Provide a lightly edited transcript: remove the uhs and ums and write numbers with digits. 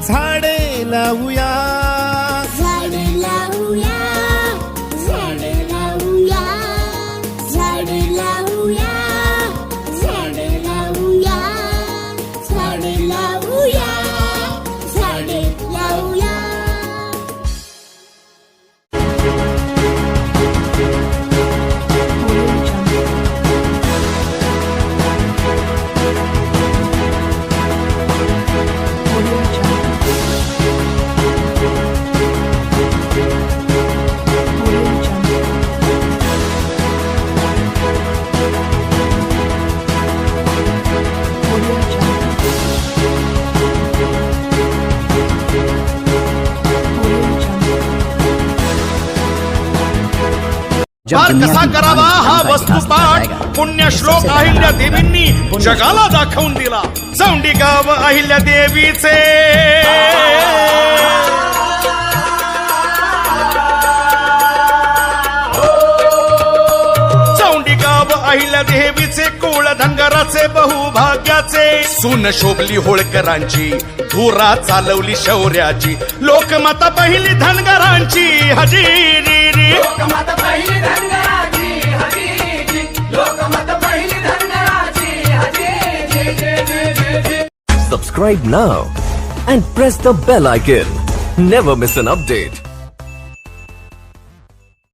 झाडे लावूया, झाडे लावूया, झाडे लावूया, झाडे लावूया, झाडे लावूया, झाडे लावूया, झाडे लावूया. फार कसा करावा हा वस्तुपाठ पुण्यश्लोक अहिल्या देवींनी जगाला दाखवून दिला. चौंडी गाव अहिल्या देवीचे चौंडी गाव अहिल्या देवीचे कुळ धनगराचे बहुभाग्याचे. सून शोभली होळकरांची, धुरा चालवली शौर्याची. लोकमाता पहिली धनगरांची हजेरी. लोकमाता पहिली धनगराची हजेरी, लोकमाता पहिली धनगराची हजेरी. Subscribe now and press the bell icon. Never miss an update.